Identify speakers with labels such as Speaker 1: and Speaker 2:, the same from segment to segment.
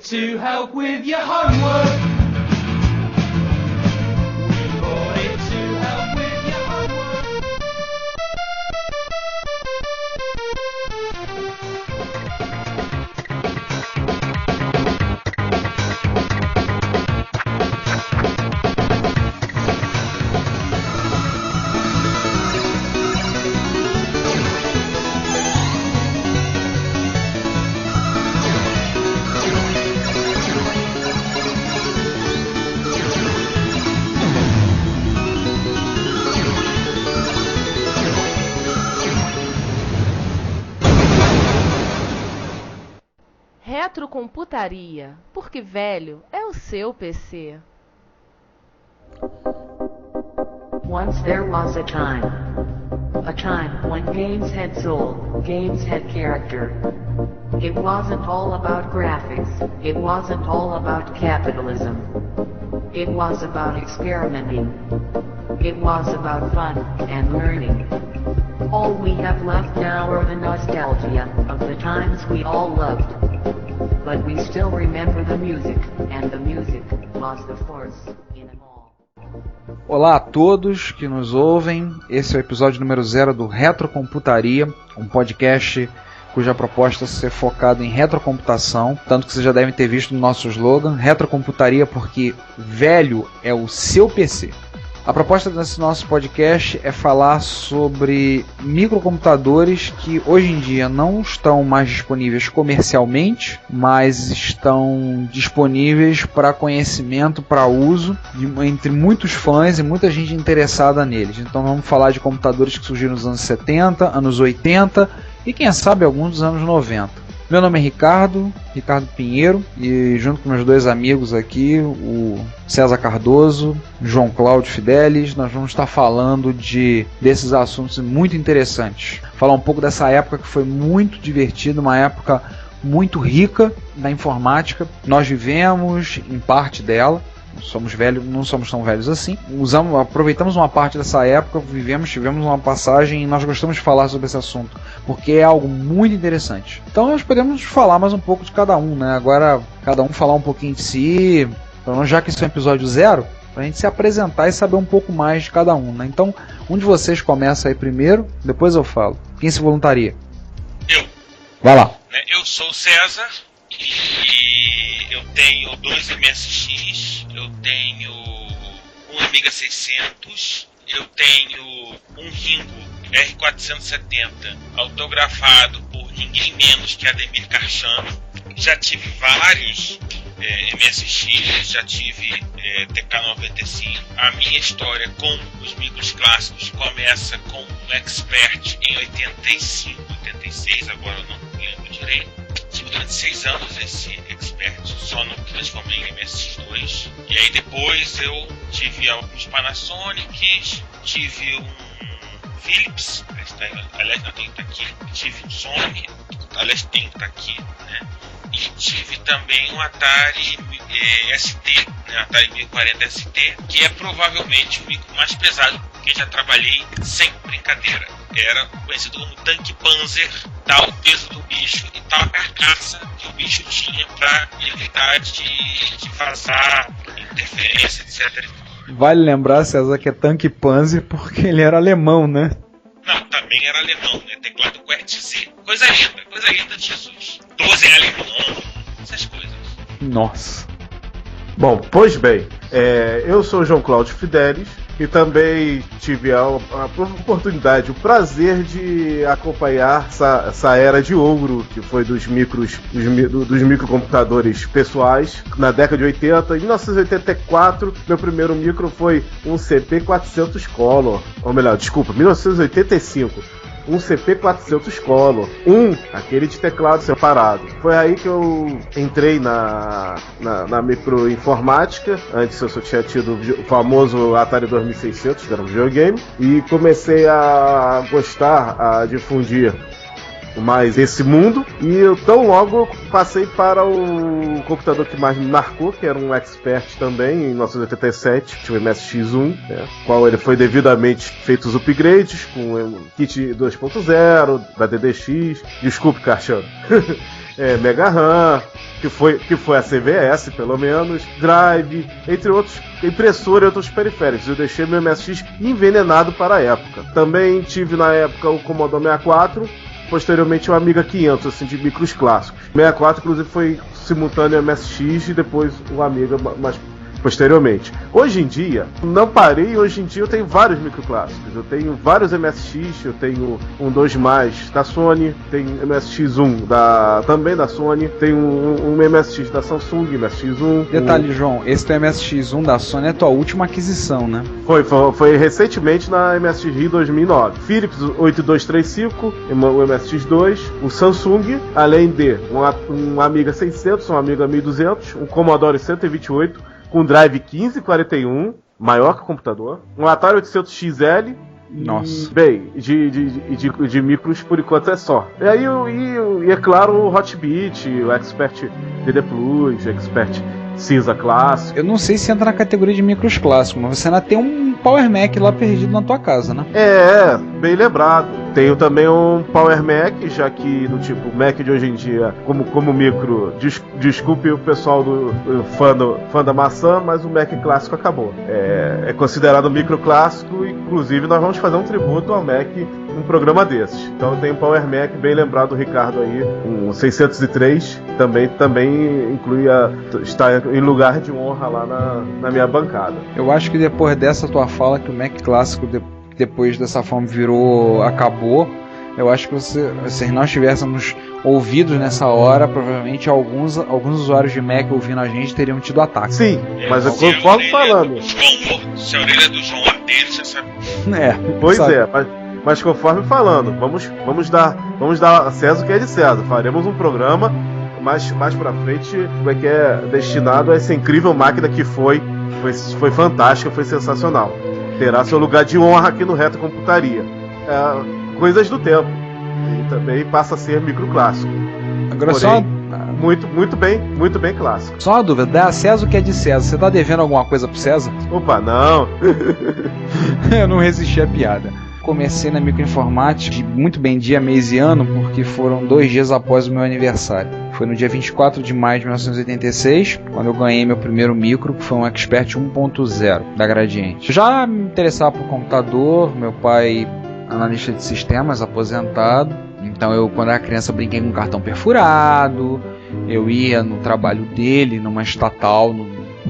Speaker 1: it to help with your homework. We bought it to help with your homework.
Speaker 2: Retrocomputaria, porque velho é o seu PC.
Speaker 3: Once there was a time when games had soul, games had character. It wasn't all about graphics, it wasn't all about capitalism. It was about experimenting. It was about fun and learning. All we have left now are the nostalgia of the times we all loved. But we still remember the music, and the music was the force in it all.
Speaker 4: Olá a todos que nos ouvem, esse é o episódio número 0 do Retrocomputaria, um podcast cuja proposta é ser focado em retrocomputação, tanto que vocês já devem ter visto no nosso slogan, Retrocomputaria porque velho é o seu PC. A proposta desse nosso podcast é falar sobre microcomputadores que hoje em dia não estão mais disponíveis comercialmente, mas estão disponíveis para conhecimento, para uso, entre muitos fãs e muita gente interessada neles. Então vamos falar de computadores que surgiram nos anos 70, anos 80 e quem sabe alguns dos anos 90. Meu nome é Ricardo Pinheiro, e junto com meus dois amigos aqui, o César Cardoso, João Cláudio Fidelis, nós vamos estar falando desses assuntos muito interessantes. Falar um pouco dessa época que foi muito divertida, uma época muito rica da informática. Nós vivemos em parte dela. Somos velhos, não somos tão velhos assim. Aproveitamos uma parte dessa época, tivemos uma passagem e nós gostamos de falar sobre esse assunto, porque é algo muito interessante. Então nós podemos falar mais um pouco de cada um, né? Agora, cada um falar um pouquinho de si, já que isso é um episódio 0, pra gente se apresentar e saber um pouco mais de cada um, né? Então, um de vocês começa aí primeiro, depois eu falo. Quem se voluntaria?
Speaker 5: Eu.
Speaker 4: Vai lá.
Speaker 5: Eu sou o César e eu tenho 2 MSX. Eu tenho um Amiga 600, eu tenho um Ringo R470 autografado por ninguém menos que Ademir Carchano. Já tive vários MSX, já tive TK95. A minha história com os micros clássicos começa com o Expert em 85, 86, agora eu não lembro direito. Tive durante 6 anos esse Expert, só não transformei em MSX2. E aí depois eu tive alguns Panasonics, tive um Philips, aliás não tem que estar aqui, tive um Sony, aliás tem que estar aqui, né? E tive também um Atari ST, né? Atari 1040 ST, que é provavelmente o micro mais pesado que já trabalhei sem brincadeira. Era conhecido como tanque Panzer, tal o peso do bicho e tal a carcaça que o bicho tinha para evitar de vazar, interferência, etc.
Speaker 4: Vale lembrar, César, que é tanque Panzer porque ele era alemão, né?
Speaker 5: Não, também era alemão, né? Teclado QWERTZ. Coisa linda de Jesus. 12 em alemão, essas coisas.
Speaker 4: Nossa.
Speaker 6: Bom, pois bem, eu sou o João Cláudio Fidelis e também tive a oportunidade, o prazer de acompanhar essa era de ouro que foi dos microcomputadores pessoais na década de 80. Em 1984, meu primeiro micro foi um CP400 Color, ou melhor, desculpa, 1985. Um CP400 Color, aquele de teclado separado. Foi aí que eu entrei na microinformática. Antes eu só tinha tido o famoso Atari 2600, que era um videogame, e comecei a gostar, a difundir mais esse mundo, e eu tão logo passei para o computador que mais me marcou, que era um Expert também, em 1987, tinha o MSX1, né, qual ele foi devidamente feito os upgrades, com o kit 2.0, da DDX, desculpe, Carchano, Mega RAM, que foi a CVS, pelo menos, Drive, entre outros, impressora e outros periféricos. Eu deixei meu MSX envenenado para a época. Também tive na época o Commodore 64, posteriormente o Amiga 500, assim, de micros clássicos. 64, inclusive, foi simultâneo ao MSX e depois o Amiga mais posteriormente. Hoje em dia, não parei, hoje em dia eu tenho vários microclássicos. Eu tenho vários MSX, eu tenho um 2+, da Sony, tenho MSX1 também da Sony, tenho um MSX da Samsung, MSX1.
Speaker 4: Detalhe, João, esse teu MSX1 da Sony é tua última aquisição, né?
Speaker 6: Foi recentemente na MSX Rio 2009. Philips 8235, o MSX2, o Samsung, além de um Amiga 600, um Amiga 1200, um Commodore 128, com Drive 1541, maior que o computador, um Atari 800XL.
Speaker 4: Nossa.
Speaker 6: Bem, de micros por enquanto é só. E aí, é claro, o Hotbit, o Expert DD Plus, o Expert Cinza Clássico.
Speaker 4: Eu não sei se entra na categoria de micros clássicos, mas você ainda tem um Power Mac lá perdido na tua casa, né?
Speaker 6: Bem lembrado. Tenho também um Power Mac, já que do tipo Mac de hoje em dia, como micro, desculpe o pessoal do fã da maçã, mas o Mac clássico acabou. É considerado micro clássico, inclusive nós vamos fazer um tributo ao Mac num programa desses. Então tem um Power Mac, bem lembrado do Ricardo aí, um 603, também está em lugar de honra lá na minha bancada.
Speaker 4: Eu acho que depois dessa tua fala que o Mac clássico depois dessa forma acabou, eu acho que se nós tivéssemos ouvidos nessa hora, provavelmente alguns usuários de Mac ouvindo a gente teriam tido ataque.
Speaker 6: Sim, mas eu concordo falando.
Speaker 5: Se a orelha do João arder, você sabe.
Speaker 6: Pois sabe. Mas conforme falando, vamos dar a César o que é de César. Faremos um programa mais pra frente, que é destinado a essa incrível máquina que foi fantástica, foi sensacional. Terá seu lugar de honra aqui no Retrocomputaria. Coisas do tempo. E também passa a ser microclássico.
Speaker 4: Agora
Speaker 6: porém,
Speaker 4: só
Speaker 6: muito bem clássico.
Speaker 4: Só uma dúvida, dá a César o que é de César. Você tá devendo alguma coisa pro César?
Speaker 6: Opa, não.
Speaker 4: Eu não resisti à piada. Comecei na microinformática muito bem dia, mês e ano, porque foram 2 dias após o meu aniversário. Foi no dia 24 de maio de 1986, quando eu ganhei meu primeiro micro, que foi um Expert 1.0 da Gradiente. Eu já me interessava por computador, meu pai analista de sistemas, aposentado. Então eu, quando era criança, brinquei com um cartão perfurado. Eu ia no trabalho dele, numa estatal,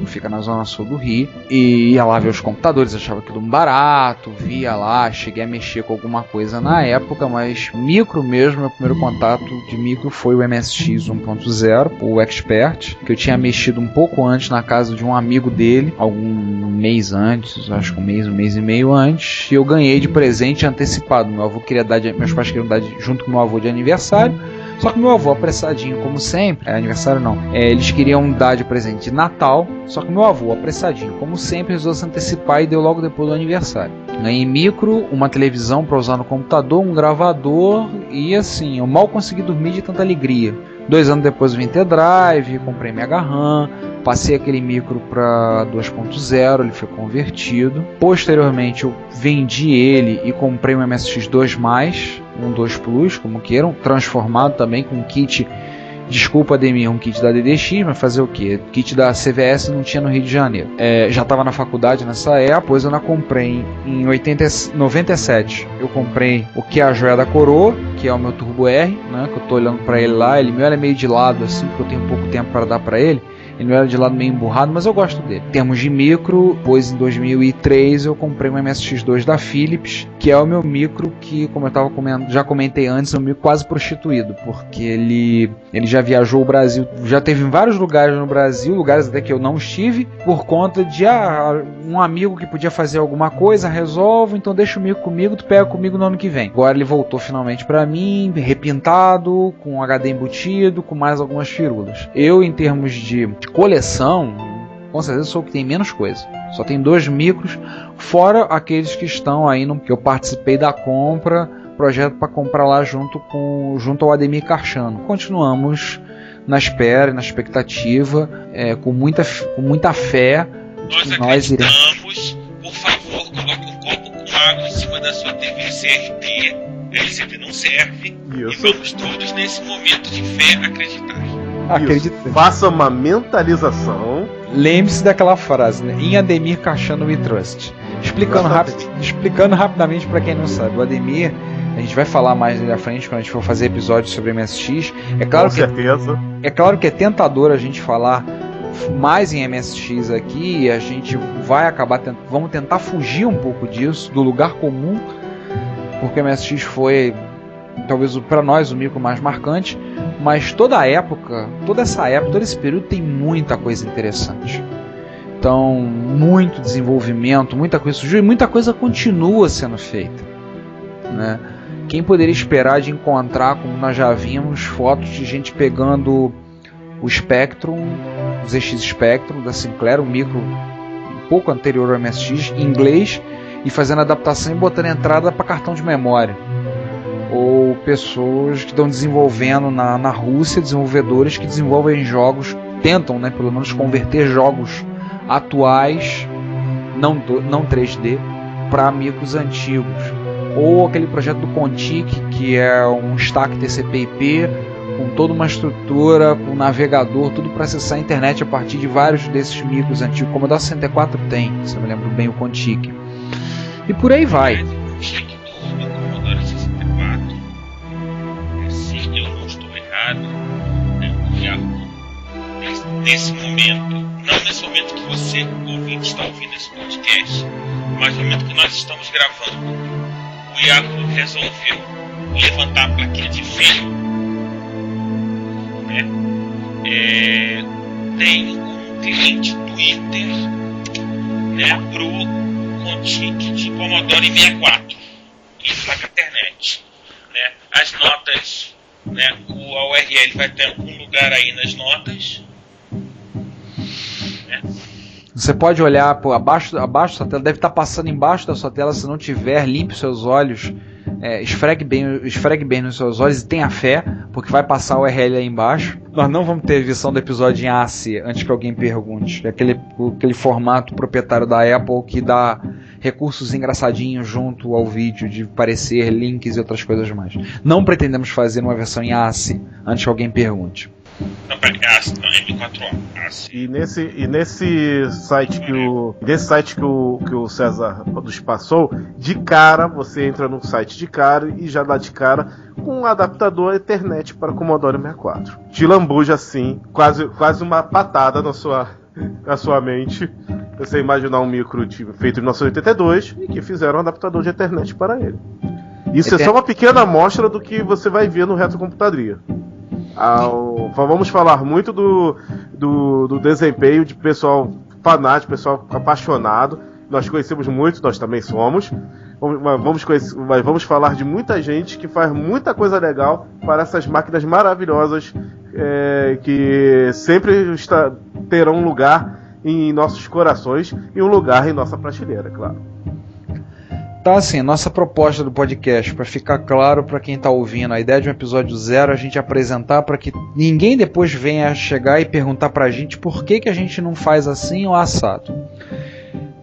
Speaker 4: fica na zona sul do Rio, e ia lá ver os computadores, achava aquilo um barato, via lá, cheguei a mexer com alguma coisa na época, mas micro mesmo, meu primeiro contato de micro foi o MSX 1.0, o Expert, que eu tinha mexido um pouco antes na casa de um amigo dele, algum mês antes, acho que um mês e meio antes, e eu ganhei de presente antecipado. Meus pais queriam dar junto com meu avô de aniversário. Só que meu avô, apressadinho, como sempre, aniversário não, eles queriam dar de presente de Natal, só que meu avô, apressadinho, como sempre, resolveu se antecipar e deu logo depois do aniversário. Ganhei micro, uma televisão para usar no computador, um gravador e assim, eu mal consegui dormir de tanta alegria. 2 anos depois eu vim ter Drive, comprei Mega RAM, passei aquele micro para 2.0, ele foi convertido. Posteriormente eu vendi ele e comprei um MSX2+, um 2 Plus, como queiram, transformado também com um kit, desculpa Ademir, um kit da DDX, mas fazer o quê? Kit da CVS não tinha no Rio de Janeiro. Já estava na faculdade nessa época, pois eu não comprei em 97. Eu comprei o que é a joia da coroa, que é o meu Turbo R, né, que eu estou olhando para ele lá. Ele é meio de lado assim, porque eu tenho pouco tempo para dar para ele. Ele não era de lado meio emburrado, mas eu gosto dele. Em termos de micro, pois em 2003 eu comprei um MSX2 da Philips, que é o meu micro que, como eu já comentei antes, é um micro quase prostituído, porque ele já viajou o Brasil, já teve em vários lugares no Brasil, lugares até que eu não estive, por conta de um amigo que podia fazer alguma coisa, resolve, então deixa o micro comigo, tu pega comigo no ano que vem. Agora ele voltou finalmente para mim, repintado, com HD embutido, com mais algumas firulas. Eu, em termos de coleção, com certeza sou o que tem menos coisa. Só tem 2 micros, fora aqueles que estão aí que eu participei da compra, projeto para comprar lá junto ao Ademir Carchano. Continuamos na espera, na expectativa, com muita fé.
Speaker 5: Nós acreditamos. Por favor, coloque um copo com água em cima da sua TV CRT. LCD não serve. E
Speaker 6: Isso.
Speaker 5: vamos todos, nesse momento de fé, acreditar.
Speaker 4: Acredito.
Speaker 6: Faça uma mentalização.
Speaker 4: Lembre-se daquela frase, né? Em Ademir Caixano We Trust. Explicando rapidamente para quem não sabe, o Ademir, a gente vai falar mais dele à frente quando a gente for fazer episódios sobre MSX.
Speaker 6: Com certeza.
Speaker 4: É claro que é tentador a gente falar mais em MSX aqui, e a gente vai acabar vamos tentar fugir um pouco disso, do lugar comum, porque o MSX foi talvez para nós o micro mais marcante, mas todo esse período tem muita coisa interessante. Então, muito desenvolvimento, muita coisa surgiu e muita coisa continua sendo feita, né? Quem poderia esperar de encontrar, como nós já vimos, fotos de gente pegando o Spectrum, o ZX Spectrum da Sinclair, um micro um pouco anterior ao MSX, em inglês, e fazendo adaptação e botando entrada para cartão de memória. Ou pessoas que estão desenvolvendo na Rússia, desenvolvedores que desenvolvem jogos, tentam, né, pelo menos converter jogos atuais, não 3D, para micros antigos. Ou aquele projeto do Contic, que é um stack TCP/IP com toda uma estrutura, com um navegador, tudo para acessar a internet a partir de vários desses micros antigos. Como o da 64 tem, se eu me lembro bem, o Contic. E por aí vai.
Speaker 5: O chip do Commodore 64, se eu não estou errado, né, nesse momento, não nesse momento que você, ouvinte, está ouvindo esse podcast, mas no momento que nós estamos gravando, o Yahoo resolveu levantar a plaquinha de ferro, né? Tem um cliente Twitter, né, pro Contic de Commodore 64 e placa internet, né? As notas, né, a URL vai ter algum lugar aí nas notas, né?
Speaker 4: Você pode olhar abaixo da sua tela, deve estar passando embaixo da sua tela. Se não tiver, limpe seus olhos, esfregue bem nos seus olhos e tenha fé, porque vai passar o URL aí embaixo. Nós não vamos ter edição do episódio em ACI antes que alguém pergunte. É aquele formato proprietário da Apple que dá recursos engraçadinhos junto ao vídeo, de parecer, links e outras coisas mais. Não pretendemos fazer uma versão em ACI antes que alguém pergunte.
Speaker 5: Não, peraí, M4A.
Speaker 6: E nesse site que o César nos passou, de cara, você entra no site de cara e já dá de cara com um adaptador Ethernet para Commodore 64. Te lambuja assim, quase uma patada na sua mente. Você imaginar um micro feito em 1982 e que fizeram um adaptador de Ethernet para ele. Isso é só uma pequena amostra do que você vai ver no Retrocomputaria. Vamos falar muito do desempenho de pessoal fanático, pessoal apaixonado. Nós conhecemos muito, nós também somos. Vamos falar de muita gente que faz muita coisa legal para essas máquinas maravilhosas, que sempre terão um lugar em nossos corações e um lugar em nossa prateleira, claro.
Speaker 4: Então, assim, nossa proposta do podcast, para ficar claro para quem está ouvindo, a ideia de um episódio 0 é a gente apresentar para que ninguém depois venha chegar e perguntar para a gente por que a gente não faz assim ou assado.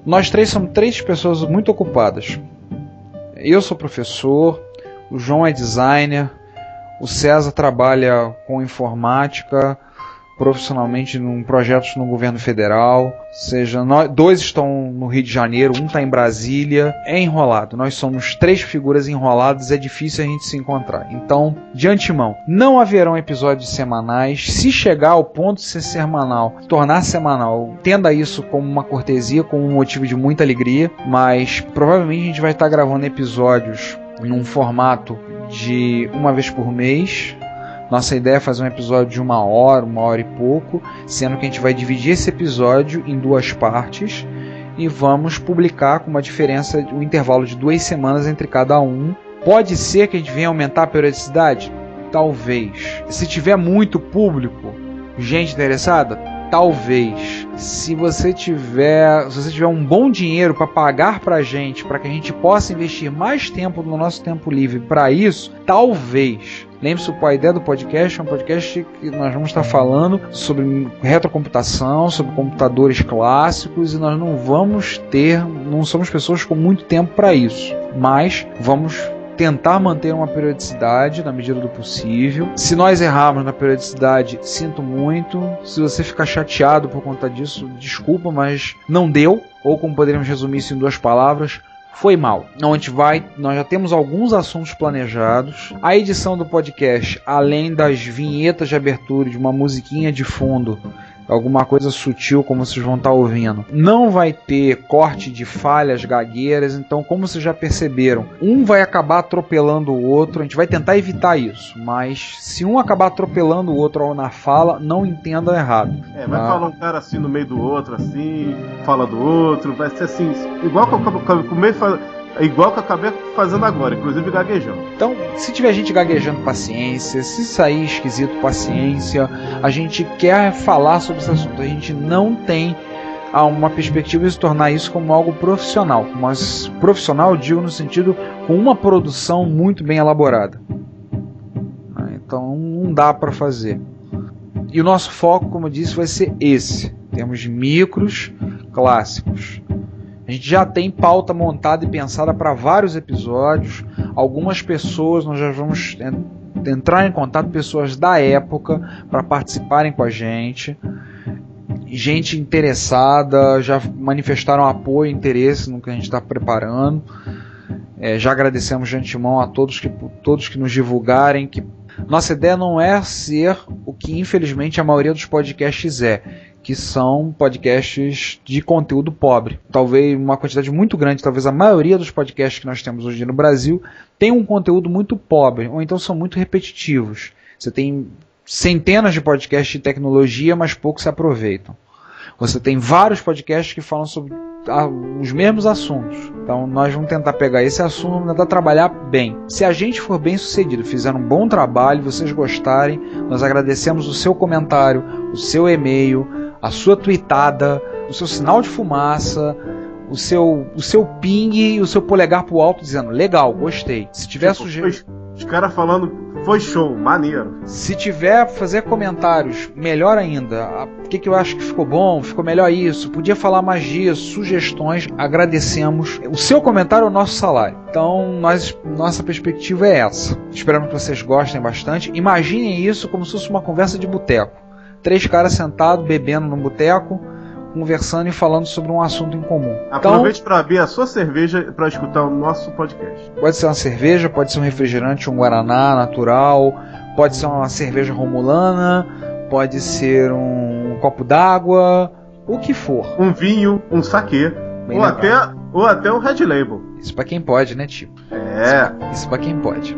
Speaker 4: Nós três somos 3 pessoas muito ocupadas. Eu sou professor, o João é designer, o César trabalha com informática profissionalmente em projetos no governo federal, ou seja, 2 estão no Rio de Janeiro, 1 está em Brasília, é enrolado. Nós somos 3 figuras enroladas, é difícil a gente se encontrar. Então, de antemão, não haverão episódios semanais. Se chegar ao ponto de ser semanal, tornar semanal, entenda isso como uma cortesia, como um motivo de muita alegria, mas provavelmente a gente vai estar gravando episódios num formato de 1 vez por mês. Nossa ideia é fazer um episódio de 1 hora e pouco, sendo que a gente vai dividir esse episódio em 2 partes e vamos publicar com uma diferença, um intervalo de 2 semanas entre cada um. Pode ser que a gente venha aumentar a periodicidade? Talvez. Se tiver muito público, gente interessada? Talvez. Se você tiver um bom dinheiro para pagar para a gente, para que a gente possa investir mais tempo no nosso tempo livre para isso, talvez. Lembre-se, a ideia do podcast é um podcast que nós vamos estar falando sobre retrocomputação, sobre computadores clássicos, e nós não somos pessoas com muito tempo para isso, mas vamos tentar manter uma periodicidade na medida do possível. Se nós errarmos na periodicidade, sinto muito. Se você ficar chateado por conta disso, desculpa, mas não deu. Ou como poderíamos resumir isso em 2 palavras, foi mal. Nós já temos alguns assuntos planejados. A edição do podcast, além das vinhetas de abertura, de uma musiquinha de fundo, alguma coisa sutil como vocês vão estar ouvindo, não vai ter corte de falhas, gagueiras. Então, como vocês já perceberam, um vai acabar atropelando o outro. A gente vai tentar evitar isso, mas se um acabar atropelando o outro na fala, não entendam errado.
Speaker 6: Vai falar um cara assim no meio do outro, assim, fala do outro, vai ser assim, igual que eu acabei fazendo agora, inclusive gaguejando. Então,
Speaker 4: se tiver gente gaguejando, paciência. Se sair esquisito, paciência. A gente quer falar sobre esse assunto. A gente não tem uma perspectiva de se tornar isso como algo profissional. Mas profissional, eu digo no sentido com uma produção muito bem elaborada. Então, não dá para fazer. E o nosso foco, como eu disse, vai ser esse. Temos micros clássicos. A gente já tem pauta montada e pensada para vários episódios. Algumas pessoas, nós já vamos entrar em contato, pessoas da época, para participarem com a gente. Gente interessada, já manifestaram apoio e interesse no que a gente está preparando. Já agradecemos de antemão a todos que nos divulgarem. Que nossa ideia não é ser o que infelizmente a maioria dos podcasts que são podcasts de conteúdo pobre. Talvez uma quantidade muito grande, talvez a maioria dos podcasts que nós temos hoje no Brasil tem um conteúdo muito pobre, ou então são muito repetitivos. Você tem centenas de podcasts de tecnologia, mas poucos se aproveitam. Você tem vários podcasts que falam sobre os mesmos assuntos. Então nós vamos tentar pegar esse assunto, vamos tentar trabalhar bem. Se a gente for bem sucedido, fizer um bom trabalho, vocês gostarem, nós agradecemos o seu comentário, o seu e-mail, a sua tweetada, o seu sinal de fumaça, o seu ping e o seu polegar pro alto dizendo legal, gostei. Se tiver
Speaker 6: os caras falando foi show, maneiro.
Speaker 4: Se tiver fazer comentários, melhor ainda. O que eu acho que ficou bom, ficou melhor isso, podia falar mais disso, sugestões, agradecemos. O seu comentário é o nosso salário. Então nossa perspectiva é essa. Esperamos que vocês gostem bastante. Imaginem isso como se fosse uma conversa de boteco. 3 caras sentados, bebendo no boteco, conversando e falando sobre um assunto em comum.
Speaker 6: Aproveite para abrir a sua cerveja para escutar o nosso podcast.
Speaker 4: Pode ser uma cerveja, pode ser um refrigerante, um guaraná natural, pode ser uma cerveja romulana, pode ser um copo d'água, o que for.
Speaker 6: Um vinho, um saquê, ou até um Red Label.
Speaker 4: Isso para quem pode, né, tipo? Isso para quem pode.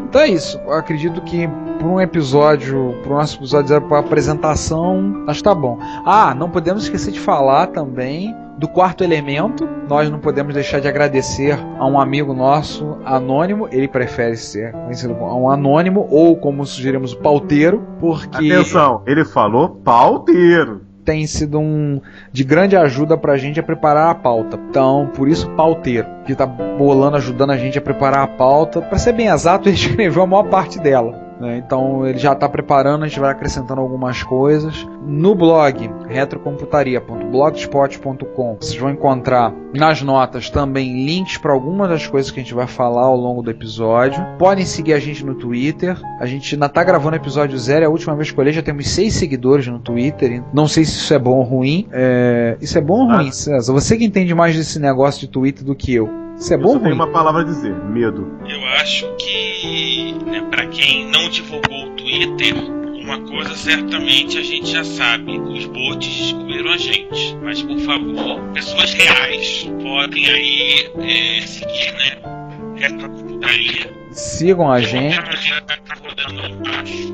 Speaker 4: Então é isso. Eu acredito que pro nosso episódio 0, para apresentação, acho que tá bom. Não podemos esquecer de falar também do Quarto Elemento. Nós não podemos deixar de agradecer a um amigo nosso, anônimo. Ele prefere ser conhecido como um anônimo, ou como sugerimos, o pauteiro, porque...
Speaker 6: Atenção, ele falou pauteiro.
Speaker 4: Tem sido de grande ajuda pra gente a preparar a pauta. Então, por isso, pauteiro, que tá ajudando a gente a preparar a pauta. Pra ser bem exato, ele escreveu a maior parte dela. Então ele já está preparando, a gente vai acrescentando algumas coisas. No blog retrocomputaria.blogspot.com vocês vão encontrar nas notas também links para algumas das coisas que a gente vai falar ao longo do episódio. Podem seguir a gente no Twitter. A gente ainda está gravando o episódio 0, é a última vez que eu olhei, já temos 6 seguidores no Twitter. Não sei se isso é bom ou ruim. Isso é bom ou ruim, César? Você que entende mais desse negócio de Twitter do que eu. Isso é bom ou ruim?
Speaker 6: Eu tenho uma palavra a dizer: medo.
Speaker 5: Eu acho que, para quem não divulgou o Twitter, uma coisa certamente a gente já sabe: os bots descobriram a gente. Mas, por favor, pessoas reais podem aí seguir, Retrocomputaria.
Speaker 4: Sigam a gente.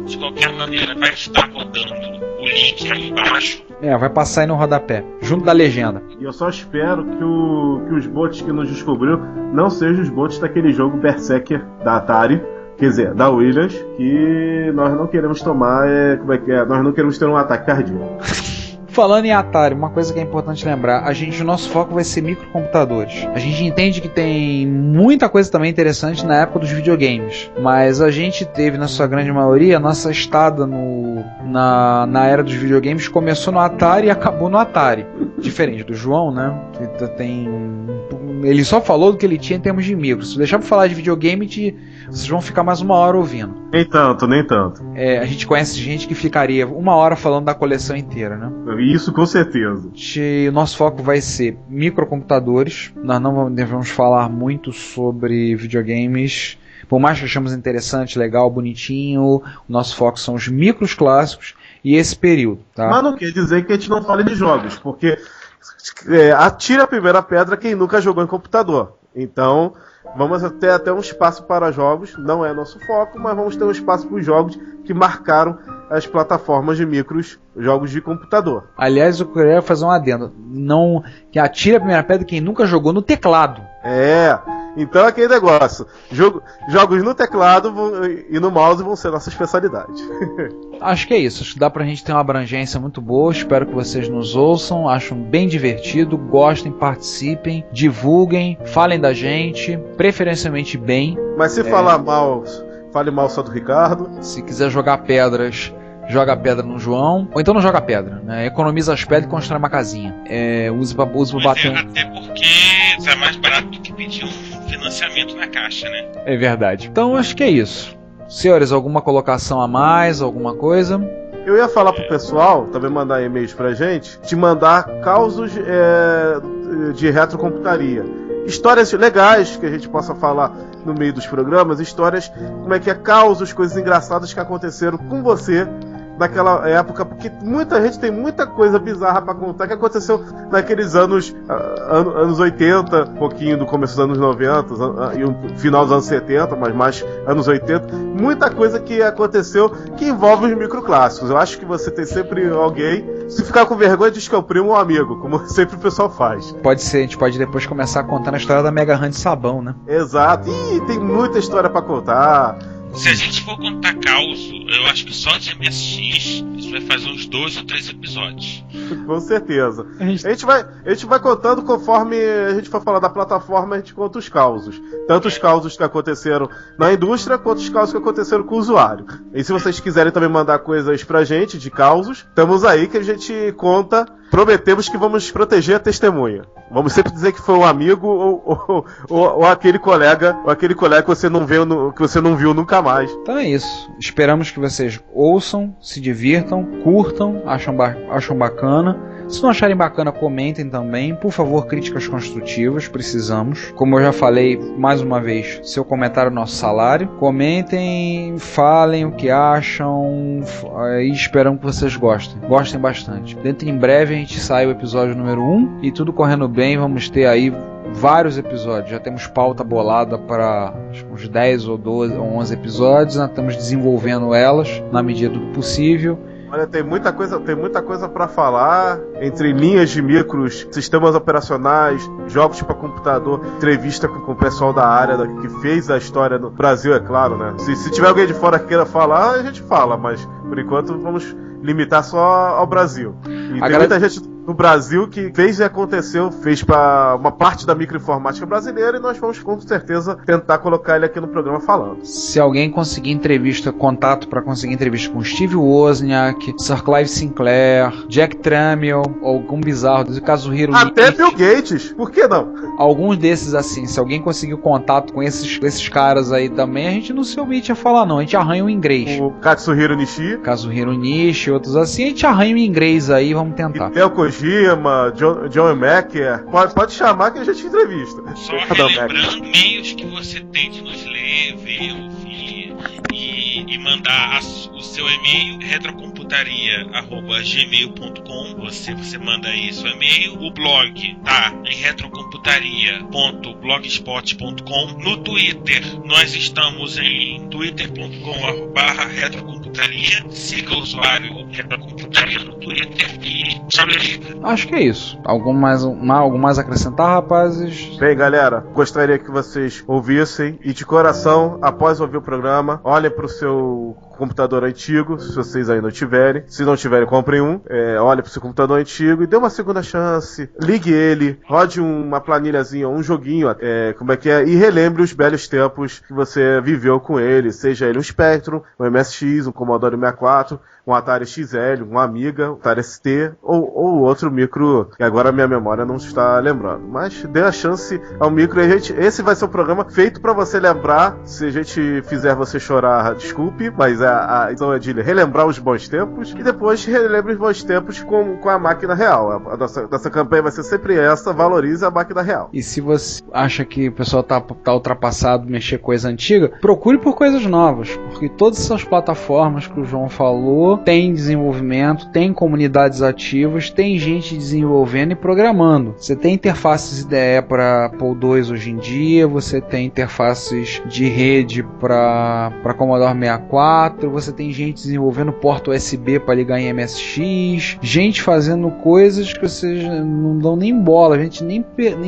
Speaker 5: De qualquer maneira vai estar rodando o link aí embaixo.
Speaker 4: Vai passar aí no rodapé, junto da legenda.
Speaker 6: E eu só espero que os bots que nos descobriram não sejam os bots daquele jogo Berserker da Atari, quer dizer, da Williams, que nós não queremos tomar, nós não queremos ter um ataque cardíaco.
Speaker 4: Falando em Atari, uma coisa que é importante lembrar, o nosso foco vai ser microcomputadores. A gente entende que tem muita coisa também interessante na época dos videogames, mas a gente teve, na sua grande maioria, a nossa estada na era dos videogames começou no Atari e acabou no Atari. Diferente do João, né? Que tem Ele só falou do que ele tinha em termos de micro. Se deixar pra falar de videogame, vocês vão ficar mais 1 hora ouvindo.
Speaker 6: Nem tanto.
Speaker 4: A gente conhece gente que ficaria 1 hora falando da coleção inteira, né?
Speaker 6: Isso com certeza.
Speaker 4: O nosso foco vai ser microcomputadores. Nós não devemos falar muito sobre videogames. Por mais que achamos interessante, legal, bonitinho, o nosso foco são os micros clássicos e esse período, tá?
Speaker 6: Mas não quer dizer que a gente não fale de jogos, porque atira a primeira pedra quem nunca jogou em computador. Então, vamos ter até um espaço para jogos, não é nosso foco, mas vamos ter um espaço para os jogos que marcaram as plataformas de micros, jogos de computador.
Speaker 4: Aliás, eu queria fazer um adendo. Não, que atira a primeira pedra quem nunca jogou no teclado.
Speaker 6: Então aquele negócio. Jogos no teclado e no mouse vão ser nossa especialidade.
Speaker 4: Acho que é isso. Acho que dá pra gente ter uma abrangência muito boa. Espero que vocês nos ouçam. Acham bem divertido. Gostem, participem, divulguem, falem da gente, preferencialmente bem.
Speaker 6: Mas se falar mal, fale mal só do Ricardo.
Speaker 4: Se quiser jogar pedras, joga pedra no João. Ou então não joga pedra, né? Economiza as pedras e constrói uma casinha. Use pra bater.
Speaker 5: Até porque é mais barato do que pedir um financiamento na caixa, né?
Speaker 4: É verdade. Então acho que é isso. Senhores, alguma colocação a mais? Alguma coisa?
Speaker 6: Eu ia falar pro pessoal, também mandar e-mails pra gente, de mandar causos de retrocomputaria. Histórias legais que a gente possa falar no meio dos programas, histórias, como é que é, causos, coisas engraçadas que aconteceram com você naquela época, porque muita gente tem muita coisa bizarra pra contar que aconteceu naqueles anos 80, um pouquinho do começo dos anos 90 e o final dos anos 70, mas mais anos 80, muita coisa que aconteceu que envolve os microclássicos. Eu acho que você tem sempre alguém, se ficar com vergonha, diz que é o primo ou amigo, como sempre o pessoal faz.
Speaker 4: Pode ser, a gente pode depois começar a contar a história da Mega Hand de sabão, né?
Speaker 6: Exato, e tem muita história pra contar.
Speaker 5: Se a gente for contar caos, eu acho que só de MSX isso vai fazer uns 2 ou 3 episódios.
Speaker 6: Com certeza. A gente vai contando conforme a gente for falar da plataforma, a gente conta os causos. Tanto os causos que aconteceram na indústria, quanto os causos que aconteceram com o usuário. E se vocês quiserem também mandar coisas pra gente de causos, estamos aí que a gente conta. Prometemos que vamos proteger a testemunha. Vamos sempre dizer que foi um amigo ou aquele colega que você não viu nunca mais.
Speaker 4: Então é isso. Esperamos que vocês ouçam, se divirtam, curtam, acham bacana. Se não acharem bacana, comentem também. Por favor, críticas construtivas, precisamos. Como eu já falei, mais uma vez, seu comentário é o nosso salário. Comentem, falem o que acham e esperamos que vocês gostem. Gostem bastante. Dentro em breve a gente sai o episódio número 1 e tudo correndo bem, vamos ter aí vários episódios. Já temos pauta bolada para uns 10 ou 12 ou 11 episódios. Nós estamos desenvolvendo elas na medida do possível.
Speaker 6: Olha, tem muita coisa para falar, entre linhas de micros, sistemas operacionais, jogos para computador, entrevista com o pessoal da área que fez a história no Brasil, é claro, né? Se tiver alguém de fora que queira falar, a gente fala, mas por enquanto vamos limitar só ao Brasil. E tem muita gente no Brasil que fez e aconteceu, fez para uma parte da microinformática brasileira e nós vamos com certeza tentar colocar ele aqui no programa falando.
Speaker 4: Se alguém conseguir contato para conseguir entrevista com Steve Wozniak, Sir Clive Sinclair, Jack Tramiel, algum bizarro, Kazuhiro
Speaker 6: até Bill Gates, por que não?
Speaker 4: Alguns desses assim, se alguém conseguir contato com esses caras aí também, a gente não se omite a falar não, a gente arranha o inglês.
Speaker 6: O Katsuhiro Nishi,
Speaker 4: outros assim, a gente arranha o inglês aí, vamos tentar.
Speaker 6: Hideo Kojima, John Macker, pode chamar que a gente entrevista.
Speaker 5: Só relembrando meios que você tem de nos ler, ver, ouvir e mandar o seu e-mail, retrocomputaria@gmail.com. Você manda aí seu e-mail. O blog tá em retrocomputaria.blogspot.com. No Twitter, nós estamos em twitter.com/retrocomputaria. Siga o usuário Retrocomputaria no Twitter e
Speaker 4: acho que é isso. Algo mais a acrescentar, rapazes?
Speaker 6: Bem, galera, gostaria que vocês ouvissem e de coração, após ouvir o programa, olhem pro seu computador antigo, se vocês ainda tiverem. Se não tiverem, comprem um. Olhem pro seu computador antigo e dê uma segunda chance. Ligue ele, rode uma planilhazinha, um joguinho, e relembre os belos tempos que você viveu com ele, seja ele um Spectrum, um MSX, um Commodore 64, um Atari XL, um Amiga, um Atari ST ou outro micro que agora a minha memória não está lembrando. Mas dê a chance ao micro e esse vai ser um programa feito para você lembrar. Se a gente fizer você chorar, desculpe, mas a então é de relembrar os bons tempos e depois relembre os bons tempos com a máquina real. A nossa campanha vai ser sempre essa, valorize a máquina real.
Speaker 4: E se você acha que o pessoal tá ultrapassado, mexer coisa antiga, procure por coisas novas, porque todas essas plataformas que o João falou tem desenvolvimento, tem comunidades ativas, tem gente desenvolvendo e programando. Você tem interfaces IDE para Apple II hoje em dia, você tem interfaces de rede para Commodore 64, você tem gente desenvolvendo porta USB para ligar em MSX, gente fazendo coisas que vocês não dão nem bola, a gente nem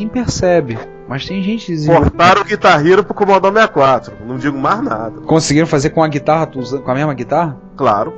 Speaker 4: percebe. Mas tem gente desenvolvendo.
Speaker 6: Portaram o Guitar Hero pro Commodore 64, não digo mais nada.
Speaker 4: Conseguiram fazer com a guitarra, com a mesma guitarra?
Speaker 6: Claro.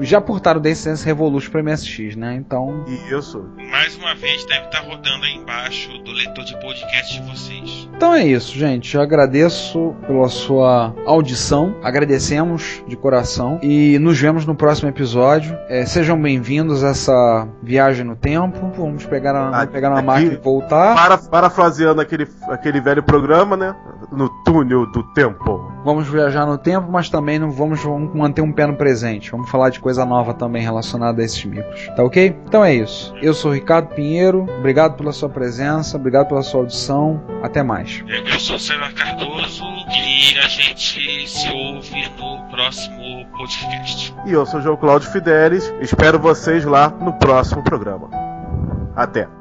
Speaker 4: Já portaram o Dance Dance Revolution para MSX, né? Então.
Speaker 6: Isso.
Speaker 5: Mais uma vez deve estar rodando aí embaixo do leitor de podcast de vocês.
Speaker 4: Então é isso, gente. Eu agradeço pela sua audição. Agradecemos de coração. E nos vemos no próximo episódio. Sejam bem-vindos a essa viagem no tempo. Vamos pegar uma máquina e voltar.
Speaker 6: Parafraseando aquele velho programa, né? No túnel do tempo.
Speaker 4: Vamos viajar no tempo, mas também não vamos manter um pé no presente. Vamos falar de coisa nova também relacionada a esses micros. Tá ok? Então é isso. Eu sou o Ricardo Pinheiro. Obrigado pela sua presença. Obrigado pela sua audição. Até mais.
Speaker 5: Eu sou o César Cardoso e a gente se ouve no próximo podcast.
Speaker 6: E eu sou o João Cláudio Fidelis. Espero vocês lá no próximo programa. Até.